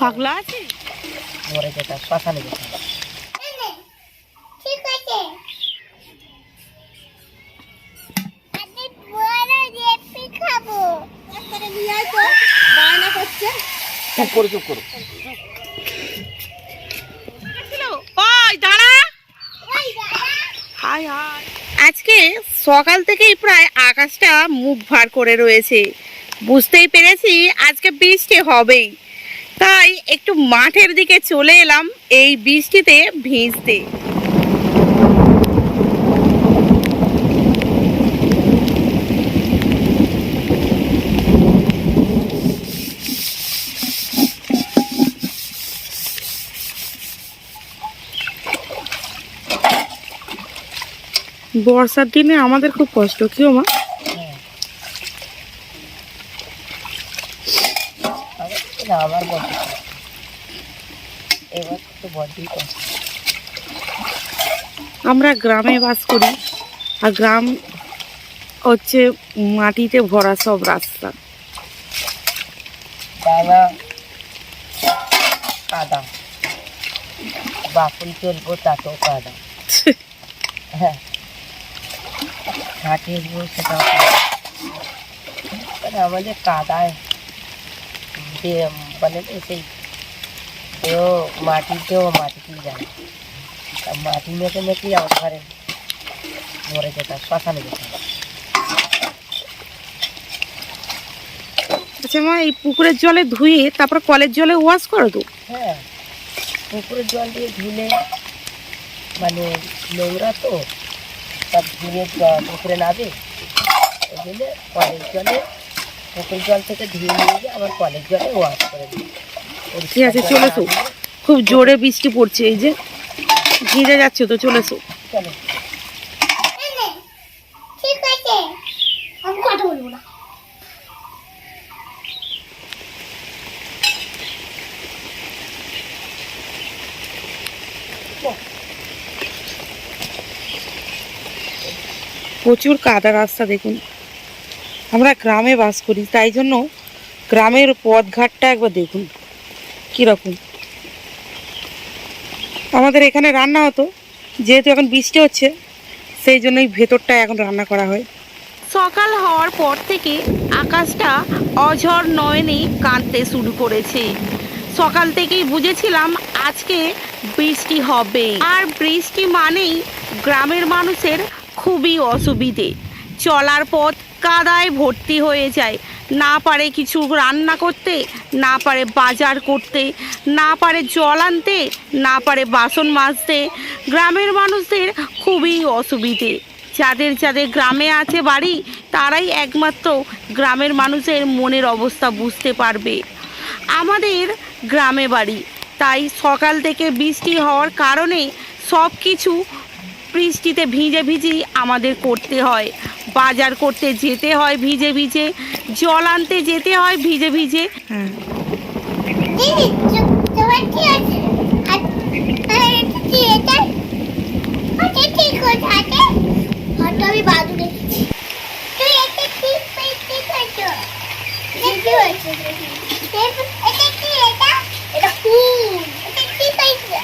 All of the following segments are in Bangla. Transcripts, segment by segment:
পাগলা আছে মরে যেতাম শ্মশানে যেতাম। চুপ করো চুপ করো। আজকে সকাল থেকেই প্রায় আকাশটা মুখ ভার করে রয়েছে, বুঝতেই পেরেছি আজকে বৃষ্টি হবেই। তাই একটু মাঠের দিকে চলে এলাম এই বৃষ্টিতে ভিজতে। বর্ষার দিনে আমাদের খুব কষ্ট, কি মা? আবার এবার তো বড্ডই কষ্ট। আমরা গ্রামে বাস করি, আর গ্রাম হচ্ছে মাটিতে ভরা সব রাস্তা। দাদা কাদা, বাকুল চলবো তাতেও কাদা, হ্যাঁ ঘাটে সেটাও আমাদের কাদায় বলে সেই এও মাটিতেও মাটিতেই যায়, মাটি মেখে মেখেই আমার ঘরে মরে যেতাম, শ্মশানে যেতাম। আচ্ছা মা, এই পুকুরের জলে ধুয়ে তারপর কলের জলে ওয়াশ করো তো? হ্যাঁ, পুকুরের জল দিয়ে ধুলে মানে নোংরা তো সব ধুয়ে পুকুরে নাবে, ওই জন্য কলের জলে পুকুর জল থেকে ধুয়ে নিয়ে গিয়ে আবার কলের জলে ওয়াশ করে দিই। ঠিক আছে, চলেছো। খুব জোরে বৃষ্টি পড়ছে, এই যে ভিজে যাচ্ছে তো, চলেছো। চলো। ঠিক আছে, আমি কথা বলবো না। প্রচুর কাদা রাস্তা দেখুন। আমরা গ্রামে বাস করি, তাই জন্য গ্রামের পথঘাটটা একবার দেখুন কীরকম। আমাদের এখানে রান্না হতো, যেহেতু এখন বৃষ্টি হচ্ছে সেই জন্যই ভেতরটা এখন রান্না করা হয়। সকাল হওয়ার পর থেকে আকাশটা অঝড় নয়নে কাঁদতে শুরু করেছে। সকাল থেকেই বুঝেছিলাম আজকে বৃষ্টি হবে, আর বৃষ্টি মানেই গ্রামের মানুষের খুবই অসুবিধে। চলার পথ কাদায় ভর্তি হয়ে যায়, না পারে কিছু রান্না করতে, না পারে বাজার করতে, না পারে জল আনতে, না পারে বাসন মাজতে। গ্রামের মানুষদের খুবই অসুবিধে। যাদের যাদের গ্রামে আছে বাড়ি, তারাই একমাত্র গ্রামের মানুষের মনের অবস্থা বুঝতে পারবে। আমাদের গ্রামে বাড়ি, তাই সকাল থেকে বৃষ্টি হওয়ার কারণে সব কিছু বৃষ্টিতে ভিজে ভিজেই আমাদের করতে হয়। বাজার করতে যেতে হয় ভিজে ভিজে, জল আনতে যেতে হয় ভিজে ভিজে। হ্যাঁ, আমি বাদু দেখছি, তুই এটা ঠিক করছো, কি হয়েছে? এটা কি? এটা ফুল, এটা কি পাইছে?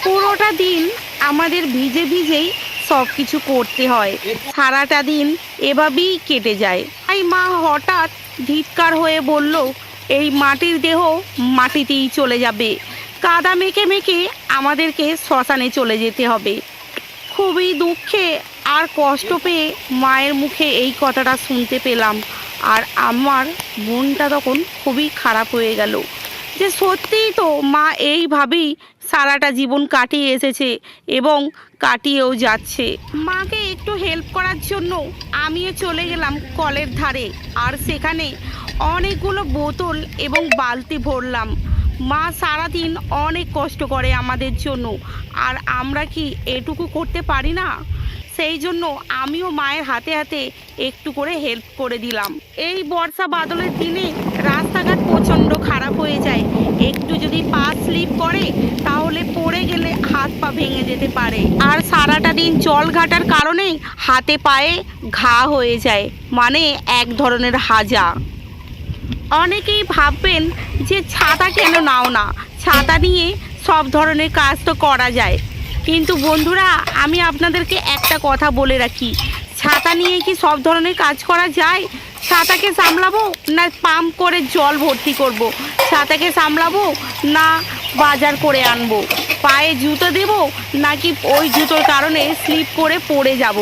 পুরোটা দিন আমাদের ভিজে ভিজেই সব কিছু করতে হয়, সারাটা দিন এভাবেই কেটে যায়। তাই মা হঠাৎ ধিক্কার হয়ে বলল, এই মাটির দেহ মাটিতেই চলে যাবে, কাদা মেখে মেখে আমাদেরকে শ্মশানে চলে যেতে হবে। খুবই দুঃখে আর কষ্ট পেয়ে মায়ের মুখে এই কথাটা শুনতে পেলাম, আর আমার মনটা তখন খুবই খারাপ হয়ে গেল যে সত্যিই তো মা এইভাবেই সারাটা জীবন কাটিয়ে এসেছে এবং কাটিয়েও যাচ্ছে। মাকে একটু হেল্প করার জন্য আমিও চলে গেলাম কলের ধারে, আর সেখানে অনেকগুলো বোতল এবং বালতি ভরলাম। মা সারাদিন অনেক কষ্ট করে আমাদের জন্য, আর আমরা কি এটুকু করতে পারি না? সেই জন্য আমিও মায়ের হাতে হাতে একটু করে হেল্প করে দিলাম। এই বর্ষা বাদলের দিনে রাস্তাঘাট প্রচণ্ড খারাপ হয়ে যায়, একটু যদি পা স্লিপ করে তাহলে পড়ে গেলে হাত পা ভেঙে যেতে পারে। আর সারাটা দিন জল ঘাটার কারণে হাতে পায়ে ঘা হয়ে যায়, মানে এক ধরনের হাজা। অনেকেই ভাববেন যে ছাতা কেন নাও না, ছাতা নিয়ে সব ধরনের কাজ তো করা যায়। কিন্তু বন্ধুরা, আমি আপনাদেরকে একটা কথা বলে রাখি, ছাতা নিয়ে কি সব ধরনের কাজ করা যায়? ছাতাকে সামলাবো না পাম্প করে জল ভর্তি করব? ছাতাকে সামলাবো না বাজার করে আনবো? পায়ে জুতো দেবো নাকি ওই জুতোর কারণে স্লিপ করে পড়ে যাব?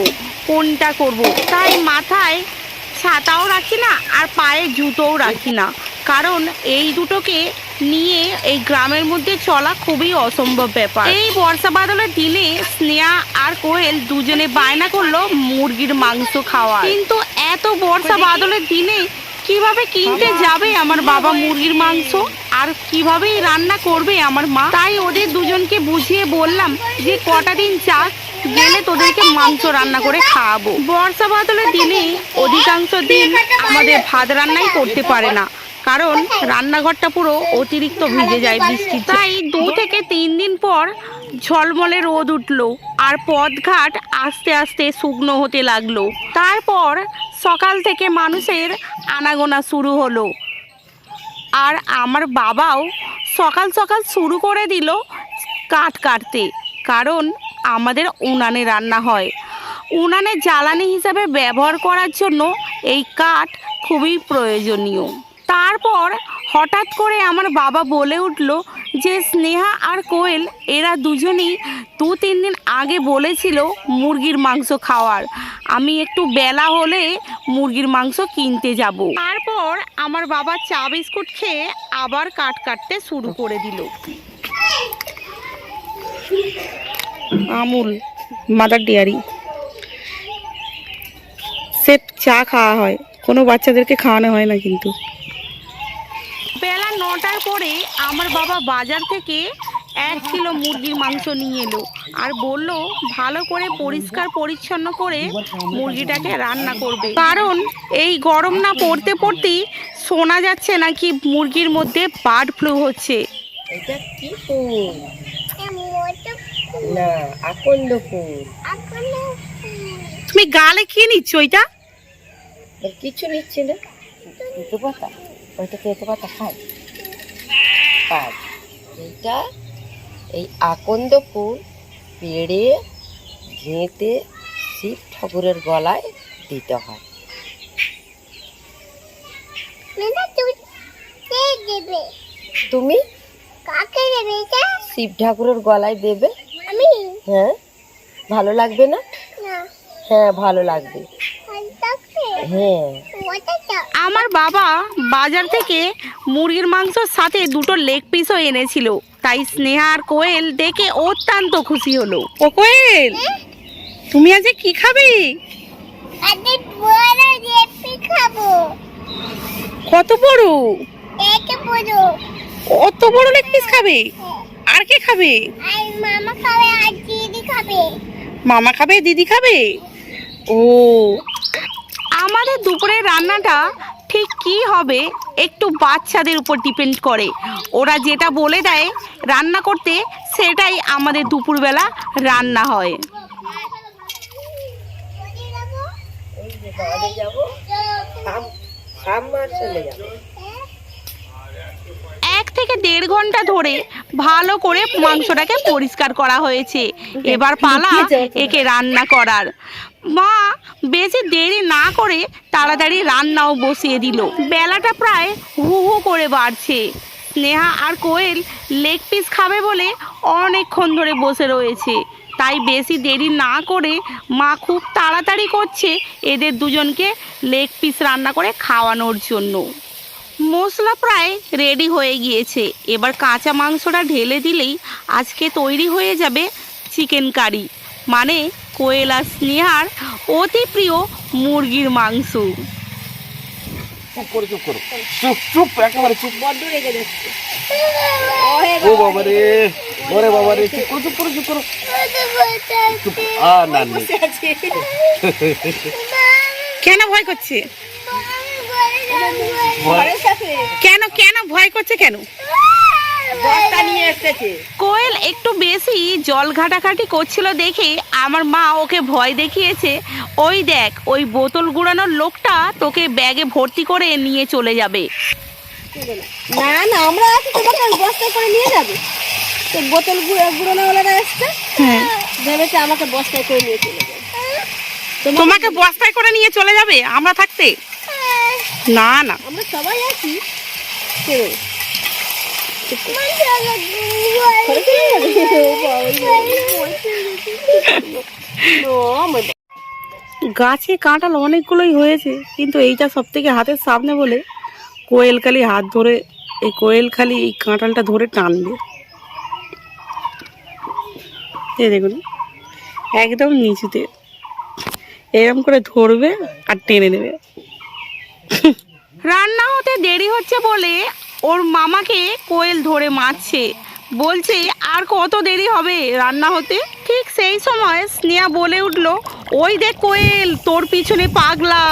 কোনটা করব? তাই মাথায় ছাতাও রাখি না আর পায়ে জুতোও রাখি না, কারণ এই দুটোকে নিয়ে এই গ্রামের মধ্যে চলা খুবই অসম্ভব ব্যাপার। এই বর্ষা বাদলের দিনে স্নেহা আর কোয়েল দুজনে বায়না করলো মুরগির মাংস খাওয়া, কিন্তু এত বর্ষা বাদলের দিনে কিভাবে কিনতে যাবে আমার বাবা মুরগির মাংস, আর কিভাবেই রান্না করবে আমার মা? তাই ওদের দুজনকে বুঝিয়ে বললাম যে কটা দিন যাক, গেলে তোদেরকে মাংস রান্না করে খাওয়াবো। বর্ষা বাদলের দিনে অধিকাংশ দিন আমাদের ভাত রান্নাই করতে পারে না, কারণ রান্নাঘরটা পুরো অতিরিক্ত ভিজে যায় বৃষ্টি। তাই 2 থেকে 3 দিন পর ঝলমলে রোদ উঠলো আর পথঘাট আস্তে আস্তে শুকনো হতে লাগলো। তারপর সকাল থেকে মানুষের আনাগোনা শুরু হলো, আর আমার বাবাও সকাল সকাল শুরু করে দিল কাঠ কাটতে, কারণ আমাদের উনানে রান্না হয়। উনানে জ্বালানি হিসাবে ব্যবহার করার জন্য এই কাঠ খুবই প্রয়োজনীয়। তারপর হঠাৎ করে আমার বাবা বলে উঠল যে স্নেহা আর কোয়েল এরা দুজনেই 2-3 দিন আগে বলেছিল মুরগির মাংস খাওয়ার, আমি একটু বেলা হলে মুরগির মাংস কিনতে যাব। তারপর আমার বাবা চা বিস্কুট খেয়ে আবার কাঠ কাটতে শুরু করে দিল। আমুল মাদার ডেয়ারি সেট চা খাওয়া হয়, কোনো বাচ্চাদেরকে খাওয়ানো হয় না। কিন্তু বেলা 9টার পরে আমার বাবা বাজার থেকে 1 কিলো মুরগির মাংস নিয়ে এলো আর বলল ভালো করে পরিষ্কার পরিচ্ছন্ন করে মুরগিটাকে রান্না করবে, কারণ এই গরম না পড়তে পড়তেই শোনা যাচ্ছে নাকি মুরগির মধ্যে বার্ড ফ্লু হচ্ছে। এটা কি ফুল? না, আকন্দ ফুল। তুমি গালে কি নিচ্ছ? ওইটা কিছু নিচ্ছে না, তেতো পাতা। ওইটা তেতো পাতা খায়। আর এইটা এই আকন্দ ফুল পেড়ে ঘেঁটে শিব ঠাকুরের গলায় দিতে হয়। তুমি কাকে দেবে এটা? শিব ঠাকুরের গলায় দেবে। আমি? হ্যাঁ, ভালো লাগবে না? না। হ্যাঁ, ভালো লাগবে। হ্যাঁ। আমার বাবা বাজার থেকে মুরগির মাংসর সাথে 2টো লেগ পিসও এনেছিল, তাই স্নেহা আর কোয়েল দেখে অত্যন্ত খুশি হলো। ও কোয়েল, তুমি আজ কি খাবে? আজকে বড় রেপি খাবো। কত বড়? এত বড়। অত বড় লেগ পিস খাবে? আর কে খাবে? আর মামা খাবে আর দিদি খাবে। মামা খাবে, দিদি খাবে? ও, আমাদের দুপুরের রান্নাটা ঠিক কি হবে একটু বাচ্চাদের উপর ডিপেন্ড করে। ওরা যেটা বলে দেয় রান্না করতে, সেটাই আমাদের দুপুরবেলা রান্না হয়। এক থেকে 1.5 ঘন্টা ধরে ভালো করে মাংসটাকে পরিষ্কার করা হয়েছে, এবার পালা একে রান্না করার। মা বেশি দেরি না করে তাড়াতাড়ি রান্নাও বসিয়ে দিল। বেলাটা প্রায় হু হু করে বাড়ছে। স্নেহা আর কোয়েল লেগ পিস খাবে বলে অনেকক্ষণ ধরে বসে রয়েছে, তাই বেশি দেরি না করে মা খুব তাড়াতাড়ি করছে এদের দুজনকে লেগ পিস রান্না করে খাওয়ানোর জন্য। মশলা প্রায় রেডি হয়ে গিয়েছে, এবার কাঁচা মাংসটা ঢেলে দিলেই আজকে তৈরি হয়ে যাবে চিকেন কারি, মানে কোয়েল আর স্নেহার অতি প্রিয় মুরগির মাংস। চুপ করো, চুপ করো, চুপ চুপ, একেবারে চুপ। বড্ড রেগে যাচ্ছে। ও বাবা রে, ওরে বাবা রে, চুপ করো, চুপ করো, চুপ করো, চুপ। না নেই। কেন ভয় করছে? কেন কেন ভয় করছে কেন? কোয়েল একটু বেশি জল ঘাটাঘাটি করছিল দেখে আমার মা ওকে ভয় দেখিয়েছে। ওই দেখ, ওই বোতল গুড়ানোর লোকটা তোকে ব্যাগে ভর্তি করে নিয়ে চলে যাবে। না না আমরা আছি, তোমাকে বস্তা করে নিয়ে যাবে। তো বোতল গুঁড়োনাওয়ালারা এসছে, হ্যাঁ ভেবেছে আমাকে বস্তায় করে নিয়ে চলে যাবে। তোমাকে বস্তায় করে নিয়ে চলে যাবে আমরা থাকতে? না না, আমরা সবাই আছি। কেউ গাছে কাঁঠাল অনেকগুলোই হয়েছে, কিন্তু এইটা সব থেকে হাতের সামনে বলে কোয়েল খালি হাত ধরে, এই কোয়েল খালি এই কাঁঠালটা ধরে টানবে। এই দেখুন একদম নিচুতে এরকম করে ধরবে আর টেনে নেবে। রান্না হতে দেরি হচ্ছে বলে ওর মামাকে কোয়েল ধরে মারছে, বলছে আর কত দেরি হবে রান্না হতে। ঠিক সেই সময় স্নেহা বলে উঠলো, ওই দেখ কোয়েল, তোর পিছনে পাগলা,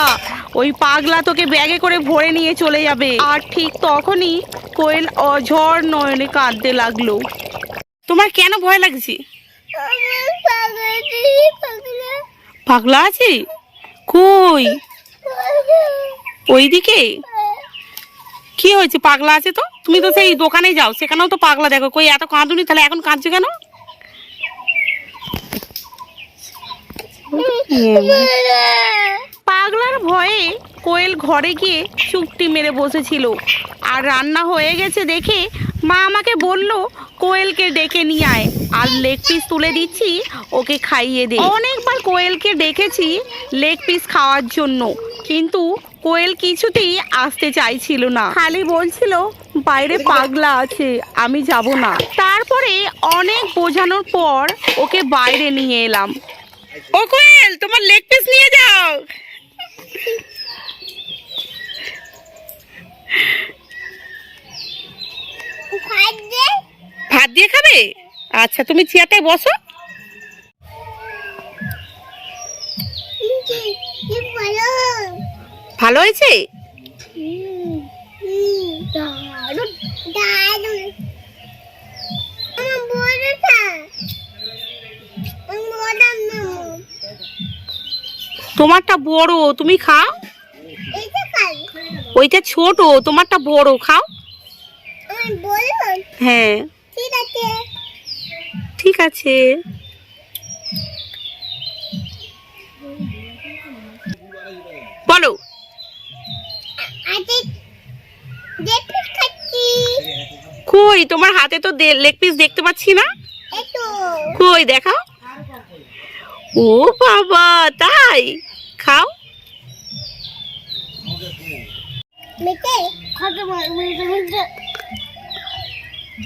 ওই পাগলা তোকে ব্যাগে করে ভরে নিয়ে চলে যাবে। আর ঠিক তখনই কোয়েল অঝড় নয়নে কাঁদতে লাগলো। তোমার কেন ভয় লাগছে? পাগলা আছে কই? ওইদিকে কি হয়েছে? পাগলা আছে তো, তুমি তো সেই দোকানে যাও, সেখানেও তো পাগলা দেখো। কই এত কাঁদুনি, তাহলে এখন কাঁদছো কেন? পাগলার ভয়ে কোয়েল ঘরে গিয়ে চুপটি মেরে বসেছিল। আর রান্না হয়ে গেছে দেখে মা আমাকে বলল, কোয়েলকে ডেকে নিয়ে আয়, আর লেগ পিস তুলে দিচ্ছি, ওকে খাইয়ে দে। অনেকবার কোয়েলকে ডেকেছি লেগ পিস খাওয়ার জন্য, কিন্তু কোয়েল কিছুতেই আসতে চাইছিল না, খালি বলছিল বাইরে পাগলা আছে, আমি যাব না। তারপরে অনেক বোঝানোর পর ওকে বাইরে নিয়ে এলাম। ও কোয়েল, তোমার লেগ পিস নিয়ে যাও। ভাত দিয়ে খাবে? আচ্ছা তুমি চেয়ারটায় বসো। ভালো হয়েছে? তোমারটা বড়, তুমি খাও। ওইটা ছোট, তোমারটা বড়, খাও। হ্যাঁ ঠিক আছে। বলো। কই তোমার হাতে তো লেগ পিস দেখতে পাচ্ছি না, কই দেখাও। ও বাবা, তাই? খাও।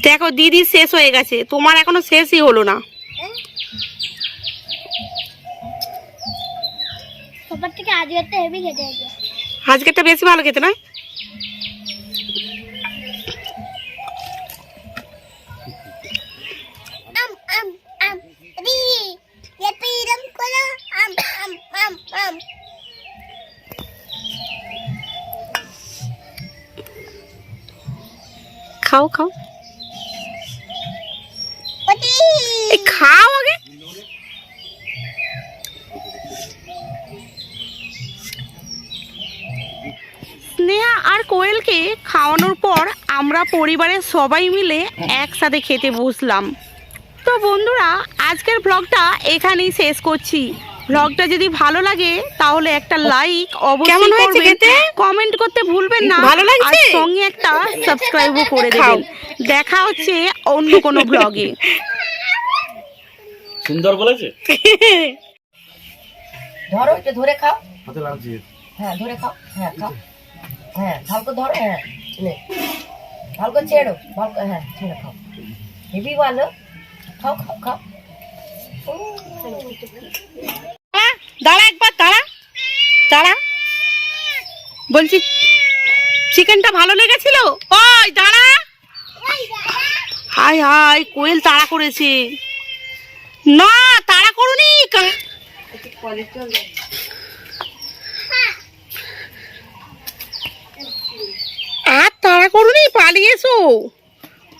দেখো দিদি শেষ হয়ে গেছে, তোমার এখনো শেষই হলো না। সবার থেকে আজকেরটা হেভি খেতে হয়েছে। আজকেরটা বেশি ভালো খেতে না? খাও খাও, খাও আগে। স্নেহা আর কোয়েলকে খাওয়ানোর পর আমরা পরিবারের সবাই মিলে একসাথে খেতে বসলাম। তো বন্ধুরা, আজকের ব্লগটা এখানেই শেষ করছি। ব্লগটা যদি ভালো লাগে তাহলে একটা লাইক অবশ্যই করবেন, কমেন্ট করতে ভুলবেন না, ভালো লাগছে আর সঙ্গে একটা সাবস্ক্রাইবও করে দেবেন। দেখা হচ্ছে অন্য কোনো ব্লগে। সুন্দর বলেছে। ধরো, এটা ধরে খাও। হাতে লাগছে। হ্যাঁ ধরে খাও, হ্যাঁ খাও, হ্যাঁ ভালো করে ধরো, হ্যাঁ নে ভালো করে ছেড়ো, ভালো করে, হ্যাঁ ছেড়ে খাও, হেবি ভালো। খাও খাও খাও। দাঁড়া একবার, দাঁড়া দাঁড়া, বলছি চিকেনটা ভালো লেগেছিল? ওই দাঁড়া। হাই হাই, কোয়েল তাড়া করেছে। না তাড়া করুনি, আর তাড়া করুনি, পালিয়ে এসো।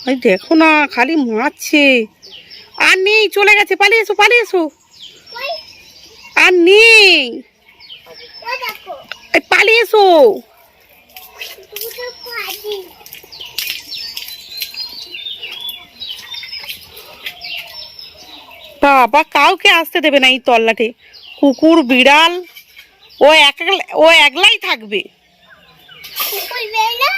ওই দেখো না, খালি মারছে। আর নেই, চলে গেছে, পালিয়ে এসো, পালিয়ে এসো। আর নেই, পালিয়ে এসো। বাবা কাউকে আসতে দেবে না এই তল্লাটে, কুকুর বিড়াল ও একলাই থাকবে। কুকুর বেড়া